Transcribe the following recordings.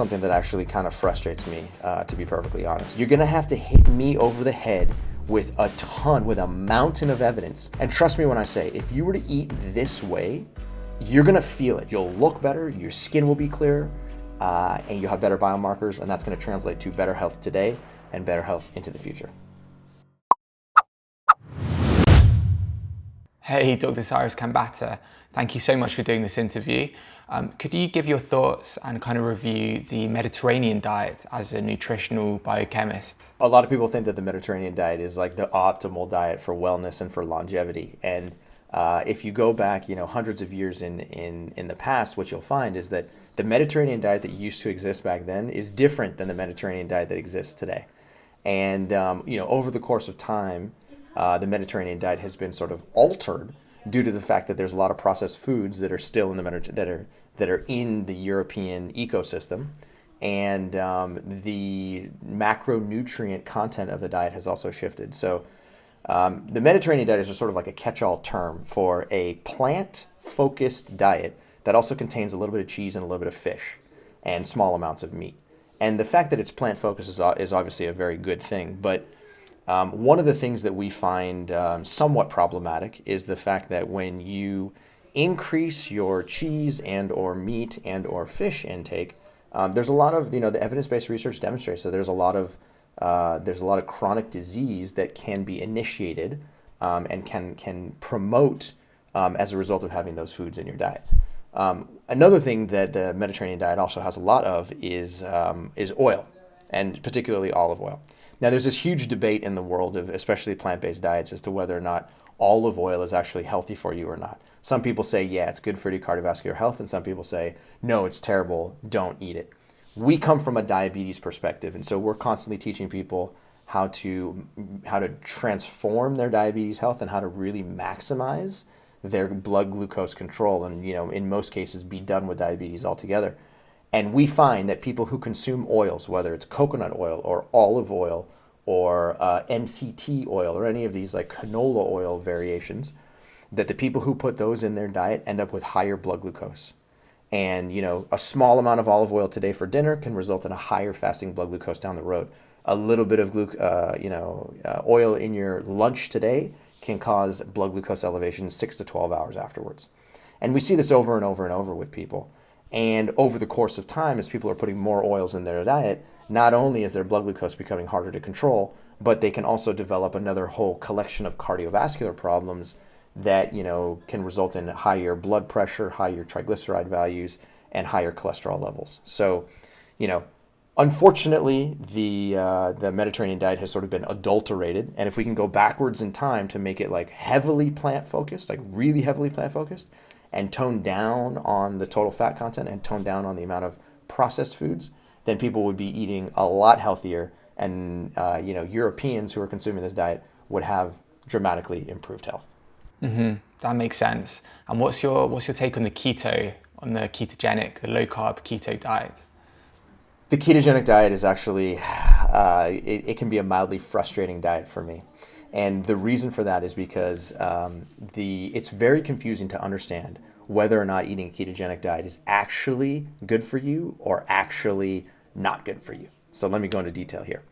something that actually kind of frustrates me, to be perfectly honest. You're gonna have to hit me over the head with a mountain of evidence. And trust me when I say, if you were to eat this way, you're gonna feel it. You'll look better, your skin will be clearer, and you'll have better biomarkers, and that's gonna translate to better health today and better health into the future. Hey, Dr. Cyrus Khambatta, thank you so much for doing this interview. Could you give your thoughts and kind of review the Mediterranean diet as a nutritional biochemist? A lot of people think that the Mediterranean diet is like the optimal diet for wellness and for longevity. And if you go back, hundreds of years in the past, what you'll find is that the Mediterranean diet that used to exist back then is different than the Mediterranean diet that exists today. And over the course of time, the Mediterranean diet has been sort of altered due to the fact that there's a lot of processed foods that are still in the that are in the European ecosystem, and the macronutrient content of the diet has also shifted. So the Mediterranean diet is just sort of like a catch-all term for a plant-focused diet that also contains a little bit of cheese and a little bit of fish and small amounts of meat. And the fact that it's plant-focused is obviously a very good thing, but one of the things that we find somewhat problematic is the fact that when you increase your cheese and or meat and or fish intake, there's a lot of, the evidence-based research demonstrates that there's a lot of chronic disease that can be initiated and can promote as a result of having those foods in your diet. Another thing that the Mediterranean diet also has a lot of is oil, and particularly olive oil. Now, there's this huge debate in the world of especially plant-based diets as to whether or not olive oil is actually healthy for you or not. Some people say, yeah, it's good for your cardiovascular health, and some people say, no, it's terrible, don't eat it. We come from a diabetes perspective, and so we're constantly teaching people how to transform their diabetes health and how to really maximize their blood glucose control, and in most cases be done with diabetes altogether. And we find that people who consume oils, whether it's coconut oil or olive oil or MCT oil or any of these like canola oil variations, that the people who put those in their diet end up with higher blood glucose. And a small amount of olive oil today for dinner can result in a higher fasting blood glucose down the road. A little bit of oil in your lunch today can cause blood glucose elevation 6 to 12 hours afterwards. And we see this over and over and over with people. And over the course of time, as people are putting more oils in their diet, not only is their blood glucose becoming harder to control, but they can also develop another whole collection of cardiovascular problems that can result in higher blood pressure, higher triglyceride values, and higher cholesterol levels. So, unfortunately, the Mediterranean diet has sort of been adulterated, and if we can go backwards in time to make it like heavily plant-focused, like really heavily plant-focused, and tone down on the total fat content and tone down on the amount of processed foods, then people would be eating a lot healthier, and Europeans who are consuming this diet would have dramatically improved health. Mm-hmm. That makes sense. And what's your take on the ketogenic, the low carb keto diet? The ketogenic diet is actually, it can be a mildly frustrating diet for me. And the reason for that is because it's very confusing to understand whether or not eating a ketogenic diet is actually good for you or actually not good for you. So let me go into detail here.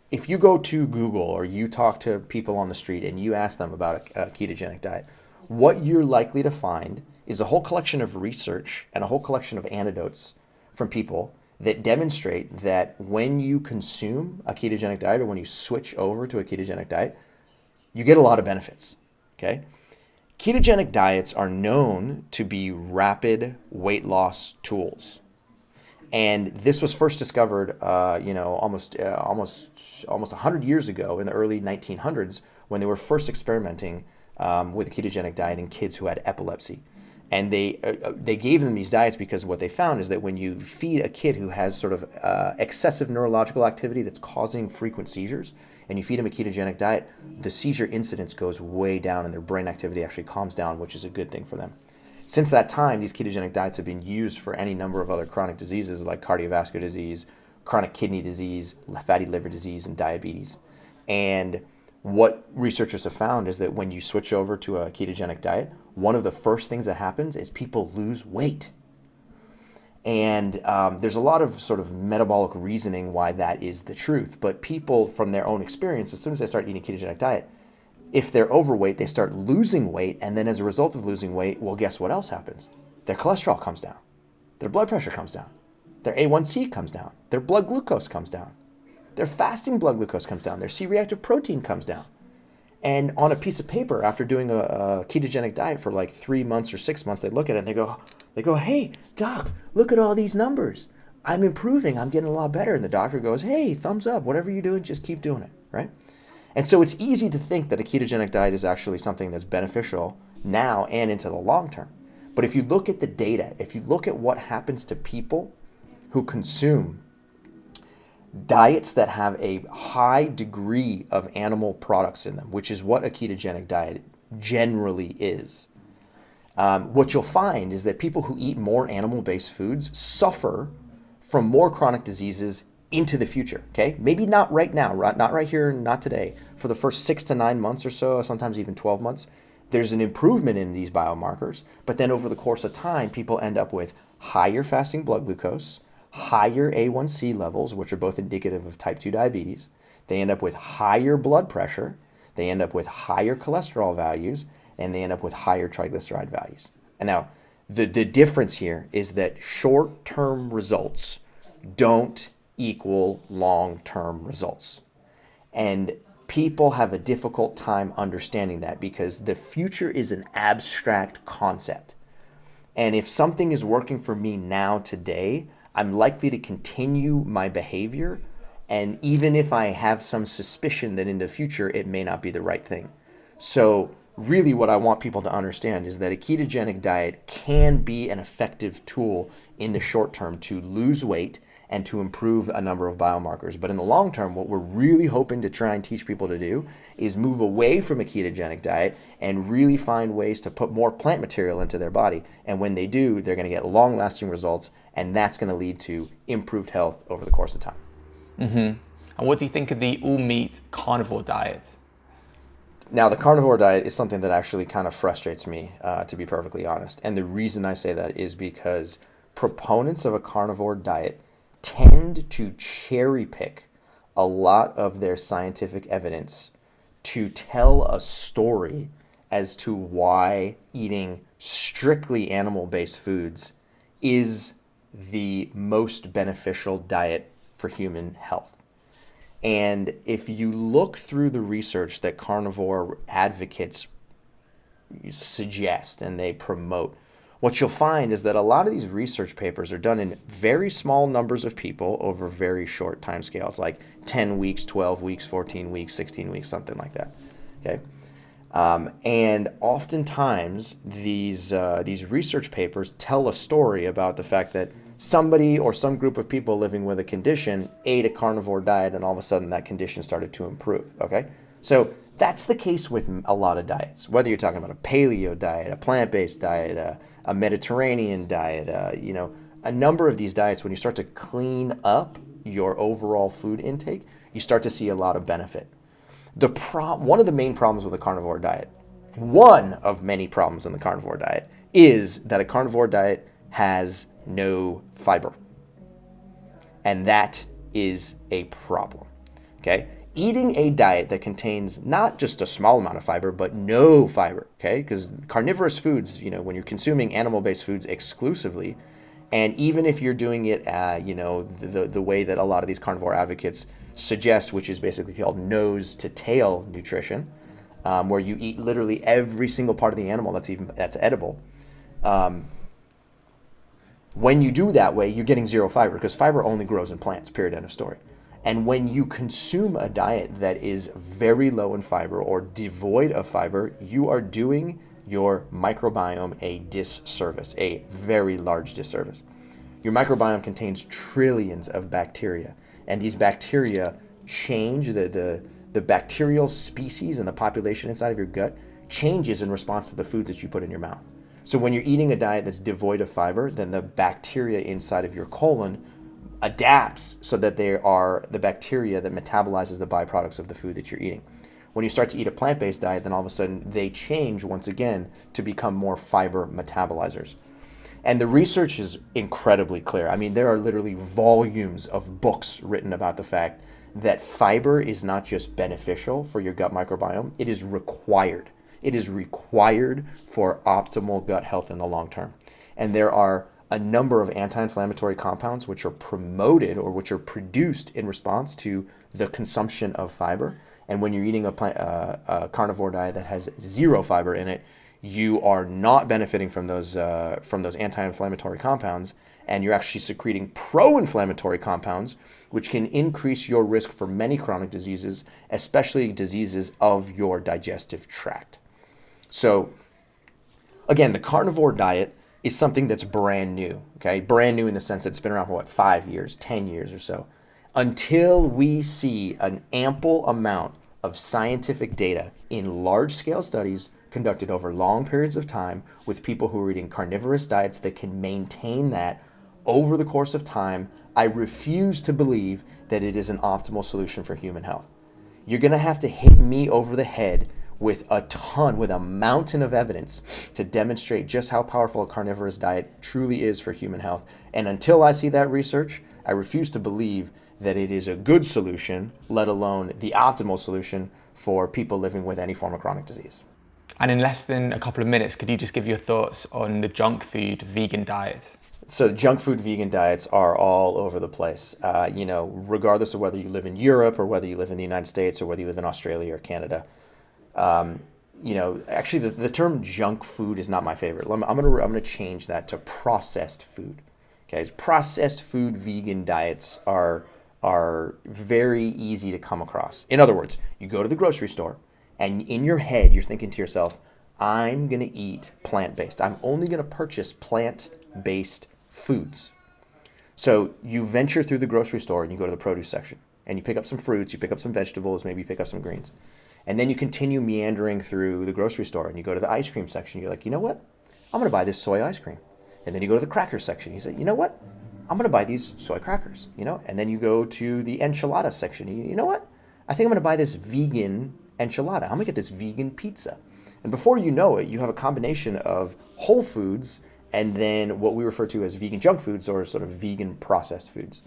If you go to Google or you talk to people on the street and you ask them about a ketogenic diet, what you're likely to find is a whole collection of research and a whole collection of anecdotes from people that demonstrate that when you consume a ketogenic diet or when you switch over to a ketogenic diet, you get a lot of benefits, okay? Ketogenic diets are known to be rapid weight loss tools. And this was first discovered, almost 100 years ago in the early 1900s when they were first experimenting with a ketogenic diet in kids who had epilepsy. And they gave them these diets because what they found is that when you feed a kid who has sort of excessive neurological activity that's causing frequent seizures, and you feed them a ketogenic diet, the seizure incidence goes way down and their brain activity actually calms down, which is a good thing for them. Since that time, these ketogenic diets have been used for any number of other chronic diseases like cardiovascular disease, chronic kidney disease, fatty liver disease, and diabetes. And what researchers have found is that when you switch over to a ketogenic diet, one of the first things that happens is people lose weight. And there's a lot of sort of metabolic reasoning why that is the truth. But people, from their own experience, as soon as they start eating a ketogenic diet, if they're overweight, they start losing weight. And then as a result of losing weight, well, guess what else happens? Their cholesterol comes down. Their blood pressure comes down. Their A1C comes down. Their blood glucose comes down. Their fasting blood glucose comes down. Their C-reactive protein comes down. And on a piece of paper, after doing a ketogenic diet for like 3 months or 6 months, they look at it and they go, hey, doc, look at all these numbers. I'm improving. I'm getting a lot better. And the doctor goes, hey, thumbs up. Whatever you're doing, just keep doing it, right? And so it's easy to think that a ketogenic diet is actually something that's beneficial now and into the long term. But if you look at the data, if you look at what happens to people who consume diets that have a high degree of animal products in them, which is what a ketogenic diet generally is, what you'll find is that people who eat more animal-based foods suffer from more chronic diseases into the future, okay? Maybe not right now, not right here, not today. For the first 6 to 9 months or so, sometimes even 12 months, there's an improvement in these biomarkers, but then over the course of time, people end up with higher fasting blood glucose, higher A1C levels, which are both indicative of type 2 diabetes. They end up with higher blood pressure. They end up with higher cholesterol values, and they end up with higher triglyceride values. And now, the difference here is that short-term results don't equal long-term results. And people have a difficult time understanding that because the future is an abstract concept. And if something is working for me now today, I'm likely to continue my behavior, and even if I have some suspicion that in the future it may not be the right thing. So really what I want people to understand is that a ketogenic diet can be an effective tool in the short term to lose weight and to improve a number of biomarkers. But in the long term, what we're really hoping to try and teach people to do is move away from a ketogenic diet and really find ways to put more plant material into their body. And when they do, they're going to get long-lasting results, and that's going to lead to improved health over the course of time. And what do you think of the all-meat carnivore diet? Now, the carnivore diet is something that actually kind of frustrates me, to be perfectly honest. And the reason I say that is because proponents of a carnivore diet tend to cherry pick a lot of their scientific evidence to tell a story as to why eating strictly animal-based foods is the most beneficial diet for human health. And if you look through the research that carnivore advocates suggest and they promote, what you'll find is that a lot of these research papers are done in very small numbers of people over very short time scales, like 10 weeks, 12 weeks, 14 weeks, 16 weeks, something like that. Okay, and oftentimes these research papers tell a story about the fact that somebody or some group of people living with a condition ate a carnivore diet and all of a sudden that condition started to improve. Okay, so that's the case with a lot of diets, whether you're talking about a paleo diet, a plant-based diet, a Mediterranean diet, a number of these diets. When you start to clean up your overall food intake, you start to see a lot of benefit. One of the main problems with a carnivore diet, one of many problems in the carnivore diet, is that a carnivore diet has no fiber. And that is a problem, okay? Eating a diet that contains not just a small amount of fiber, but no fiber, okay? Because carnivorous foods, when you're consuming animal-based foods exclusively, and even if you're doing it, the way that a lot of these carnivore advocates suggest, which is basically called nose-to-tail nutrition, where you eat literally every single part of the animal that's edible. When you do that way, you're getting zero fiber because fiber only grows in plants, period, end of story. And when you consume a diet that is very low in fiber or devoid of fiber, you are doing your microbiome a disservice, a very large disservice. Your microbiome contains trillions of bacteria, and these bacteria change the bacterial species and the population inside of your gut changes in response to the foods that you put in your mouth. So when you're eating a diet that's devoid of fiber, then the bacteria inside of your colon adapts so that they are the bacteria that metabolizes the byproducts of the food that you're eating. When you start to eat a plant-based diet, then all of a sudden they change once again to become more fiber metabolizers. And the research is incredibly clear. I mean, there are literally volumes of books written about the fact that fiber is not just beneficial for your gut microbiome, it is required. It is required for optimal gut health in the long term. And there are a number of anti-inflammatory compounds which are promoted or which are produced in response to the consumption of fiber. And when you're eating a carnivore diet that has zero fiber in it, you are not benefiting from those anti-inflammatory compounds, and you're actually secreting pro-inflammatory compounds, which can increase your risk for many chronic diseases, especially diseases of your digestive tract. So, again, the carnivore diet is something that's brand new, okay? Brand new in the sense that it's been around for 5 years, 10 years or so. Until we see an ample amount of scientific data in large-scale studies conducted over long periods of time with people who are eating carnivorous diets that can maintain that over the course of time, I refuse to believe that it is an optimal solution for human health. You're going to have to hit me over the head with a mountain of evidence to demonstrate just how powerful a carnivorous diet truly is for human health. And until I see that research, I refuse to believe that it is a good solution, let alone the optimal solution for people living with any form of chronic disease. And in less than a couple of minutes, could you just give your thoughts on the junk food vegan diet? So junk food vegan diets are all over the place. Regardless of whether you live in Europe or whether you live in the United States or whether you live in Australia or Canada. Actually the term junk food is not my favorite. I'm gonna change that to processed food. Okay, processed food vegan diets are very easy to come across. In other words, you go to the grocery store and in your head you're thinking to yourself, I'm gonna eat plant-based. I'm only gonna purchase plant-based foods. So you venture through the grocery store and you go to the produce section and you pick up some fruits, you pick up some vegetables, maybe you pick up some greens. And then you continue meandering through the grocery store and you go to the ice cream section. You're like, you know what? I'm going to buy this soy ice cream. And then you go to the cracker section. You say, you know what? I'm going to buy these soy crackers, And then you go to the enchilada section. You know what? I think I'm going to buy this vegan enchilada. I'm going to get this vegan pizza. And before you know it, you have a combination of whole foods and then what we refer to as vegan junk foods or sort of vegan processed foods.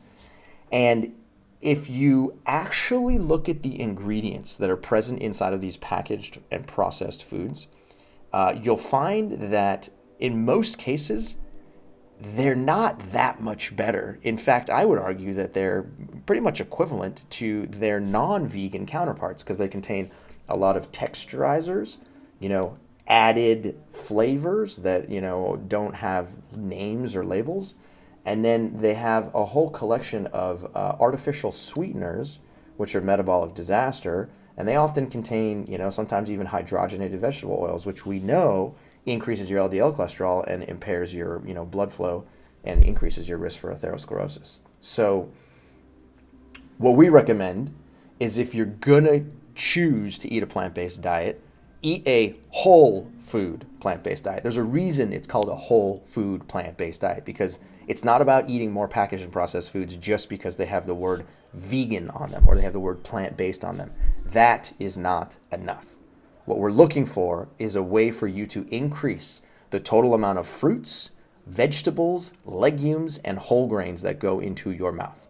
And if you actually look at the ingredients that are present inside of these packaged and processed foods, you'll find that in most cases, they're not that much better. In fact, I would argue that they're pretty much equivalent to their non-vegan counterparts because they contain a lot of texturizers, added flavors that, don't have names or labels. And then they have a whole collection of artificial sweeteners, which are metabolic disaster. And they often contain, sometimes even hydrogenated vegetable oils, which we know increases your LDL cholesterol and impairs your, blood flow and increases your risk for atherosclerosis. So what we recommend is if you're going to choose to eat a plant-based diet, eat a whole food plant-based diet. There's a reason it's called a whole food plant-based diet because it's not about eating more packaged and processed foods just because they have the word vegan on them or they have the word plant-based on them. That is not enough. What we're looking for is a way for you to increase the total amount of fruits, vegetables, legumes, and whole grains that go into your mouth.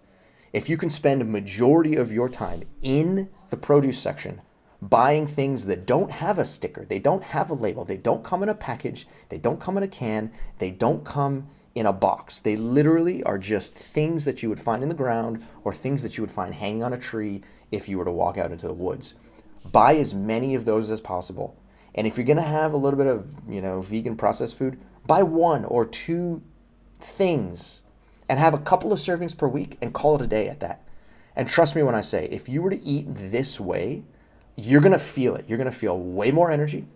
If you can spend a majority of your time in the produce section buying things that don't have a sticker, they don't have a label, they don't come in a package, they don't come in a can, they don't come in a box. They literally are just things that you would find in the ground or things that you would find hanging on a tree if you were to walk out into the woods. Buy as many of those as possible. And if you're going to have a little bit of, vegan processed food, buy 1 or 2 things and have a couple of servings per week and call it a day at that. And trust me when I say, if you were to eat this way, you're going to feel it. You're going to feel way more energy.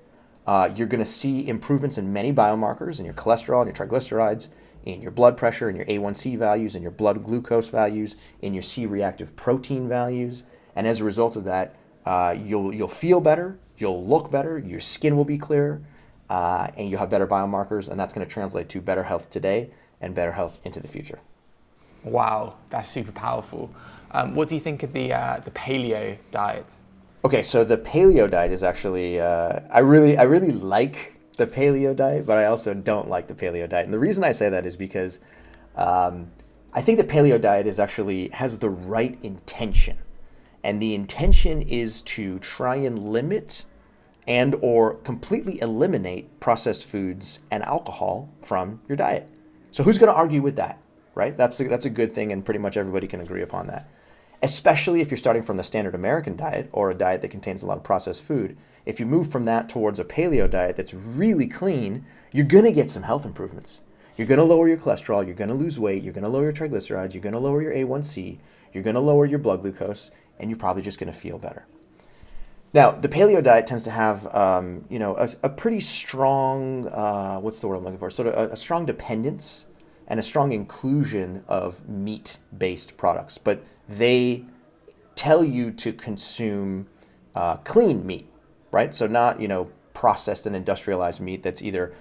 You're going to see improvements in many biomarkers, in your cholesterol, in your triglycerides, in your blood pressure, in your A1C values, in your blood glucose values, in your C-reactive protein values. And as a result of that, you'll feel better, you'll look better, your skin will be clearer, and you'll have better biomarkers, and that's going to translate to better health today and better health into the future. Wow, that's super powerful. What do you think of the Paleo diet? Okay, so the Paleo diet is actually I really like the Paleo Diet, but I also don't like the Paleo Diet. And the reason I say that is because I think the Paleo Diet has the right intention. And the intention is to try and limit and or completely eliminate processed foods and alcohol from your diet. So who's going to argue with that, right? That's a good thing, and pretty much everybody can agree upon that. Especially if you're starting from the standard American diet or a diet that contains a lot of processed food. If you move from that towards a paleo diet that's really clean, you're going to get some health improvements. You're going to lower your cholesterol, you're going to lose weight, you're going to lower your triglycerides, you're going to lower your A1C, you're going to lower your blood glucose, and you're probably just going to feel better. Now, the paleo diet tends to have, a pretty strong, what's the word I'm looking for? Sort of a strong dependence and a strong inclusion of meat-based products. But they tell you to consume clean meat, right? So not, processed and industrialized meat that's either,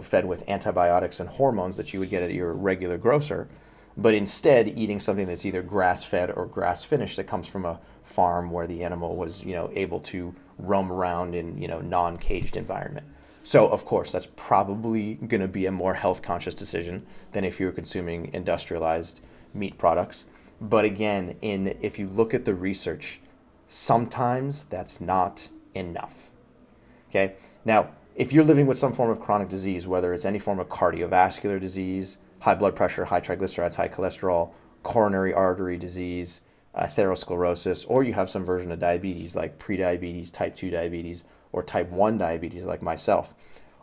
fed with antibiotics and hormones that you would get at your regular grocer, but instead eating something that's either grass-fed or grass-finished that comes from a farm where the animal was, able to roam around in, non-caged environment. So, of course, that's probably going to be a more health-conscious decision than if you're consuming industrialized meat products. But again, if you look at the research, sometimes that's not enough. Okay? Now, if you're living with some form of chronic disease, whether it's any form of cardiovascular disease, high blood pressure, high triglycerides, high cholesterol, coronary artery disease, atherosclerosis, or you have some version of diabetes like prediabetes, type 2 diabetes, or type 1 diabetes like myself,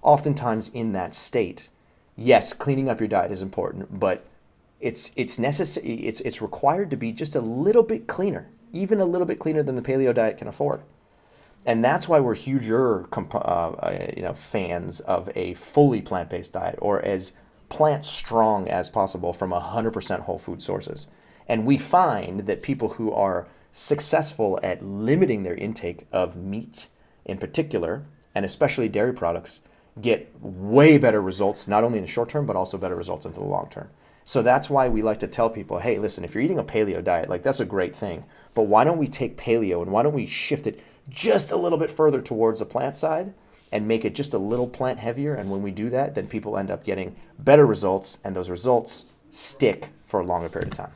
oftentimes in that state, yes, cleaning up your diet is important, but it's necessary. It's required to be just a little bit cleaner, even a little bit cleaner than the paleo diet can afford. And that's why we're huger fans of a fully plant-based diet, or as plant strong as possible from 100% whole food sources. And we find that people who are successful at limiting their intake of meat in particular, and especially dairy products, get way better results, not only in the short term, but also better results into the long term. So that's why we like to tell people, hey, listen, if you're eating a paleo diet, like that's a great thing, but why don't we take paleo and why don't we shift it just a little bit further towards the plant side and make it just a little plant heavier? And when we do that, then people end up getting better results, and those results stick for a longer period of time.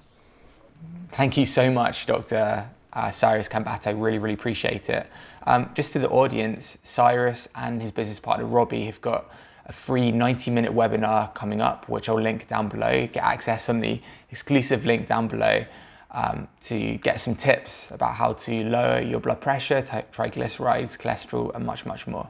Thank you so much, Dr. Cyrus Khambatta. I really, really appreciate it. Just to the audience, Cyrus and his business partner, Robbie, have got a free 90-minute webinar coming up, which I'll link down below. Get access on the exclusive link down below to get some tips about how to lower your blood pressure, triglycerides, cholesterol, and much, much more.